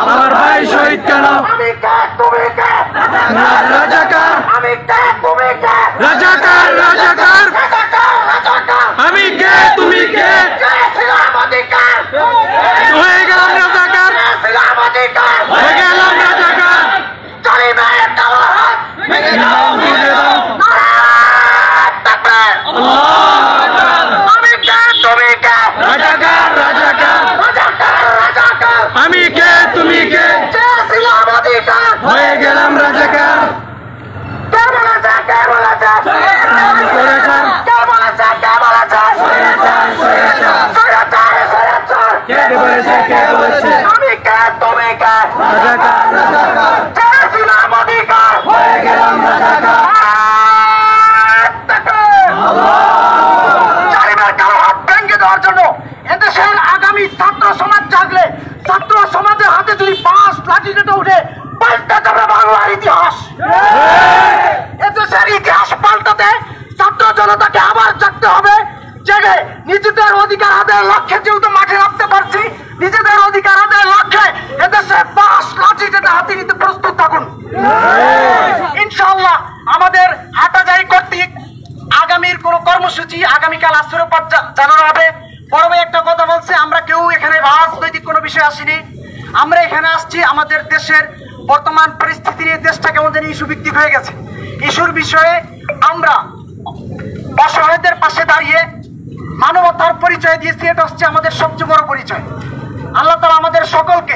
আমার ভাই শহীদ কেন? রাজাকার রাজাকার রাজাকার আমি কে তুমি কে? হয়ে গেলাম রাজাকার হয়ে গেলাম রাজাকার রাজাকার রাজাকার আমি কে তুমি কে? হয়ে গেলাম রাজাকার আমি কে তুমি কে? হয়ে গেলাম রাজাকার এদেশের আগামী ছাত্র সমাজ জাগলে ছাত্র সমাজের হাতে যদি 5 লাঠি উঠে পাল্টে যাবে বাংলার ইতিহাস। এদেশের ইতিহাস পাল্টাতে ছাত্র জনতাকে আবার জাগতে হবে, জেগে নিজেদের অধিকার আদায়ের লক্ষ্যে যেহেতু মাঠে নামতে পারছি, নিজেদের অধিকার আদায়ের লক্ষ্যে এদেশে 5 লাঠি হাতে নিতে প্রস্তুত থাকুন। ইনশাআল্লাহ আমাদের হাটাজারি কর্তৃক আগামীর কোন কর্মসূচি আগামীকাল আসরের পর জানানো হবে। বড় ভাই একটা কথা বলছে, আমরা কেউ এখানে রাজনৈতিক কোনো বিষয় আসিনি, আমরা এখানে আসছি আমাদের দেশের বর্তমান পরিস্থিতি নিয়ে। দেশটা কেমন জানি ইস্যু ভিত্তিক হয়ে গেছে। ইস্যুর বিষয়ে আমরা অসহায়দের পাশে দাঁড়িয়ে মানবতার পরিচয় দিয়েছি, এটা হচ্ছে আমাদের সবচেয়ে বড় পরিচয়। আল্লাহ তাআলা আমাদের সকলকে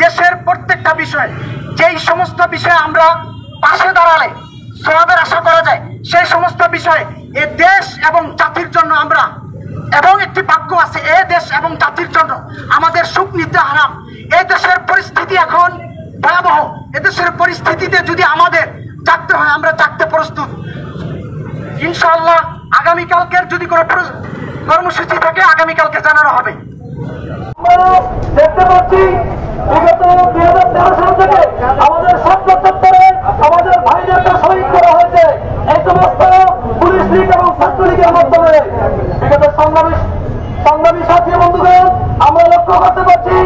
দেশের প্রত্যেকটা বিষয়ে, যেই সমস্ত বিষয়ে আমরা পাশে দাঁড়ালে সওয়াবের আশা করা যায়, সেই সমস্ত বিষয়ে এ দেশ এবং জাতির জন্য আমরা, এবং একটি বাক্য আছে, এ দেশ এবং জাতির জন্য আমাদের সুখ নিতে হারাম। এই দেশের পরিস্থিতি এখন ভয়াবহ। এদেশের পরিস্থিতিতে যদি আমাদের জাগতে হয়, আমরা জাগতে প্রস্তুত। ইনশাআল্লাহ আগামীকালকের যদি কোনো কর্মসূচি থাকে আগামীকালকে জানানো হবে। দেখতে পাচ্ছি বিগত 2013 সাল থেকে আমাদের ছাত্রছাত্রীরা আমাদের ভাইদেরকে শহীদ করা হয়েছে এই সমস্ত পুলিশ লীগ এবং ছাত্রলীগের মাধ্যমে। বিগত সংগ্রামী সাথী বন্ধুগণ, আমরা লক্ষ্য করতে পারছি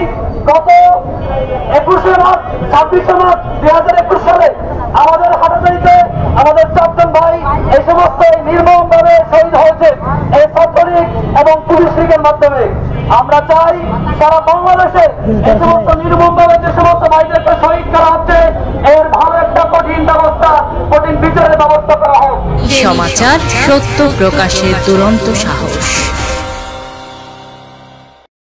গত 21 মার্চ 26 মার্চ 2021 সালে আমাদের হাটাজারিতে আমাদের 4 জন ভাই এই সমস্ত নির্মমভাবে শহীদ হয়েছে এই ছাত্রলীগ এবং পুলিশ লীগের মাধ্যমে। আমরা চাই সারা বাংলাদেশে এই সমস্ত নির্মমভাবে যে সমস্ত ভাইদেরকে শহীদ করা হচ্ছে এর ভালো একটা কঠিন বিচারের ব্যবস্থা করা হোক। সমাচার সত্য প্রকাশের দুরন্ত সাহস।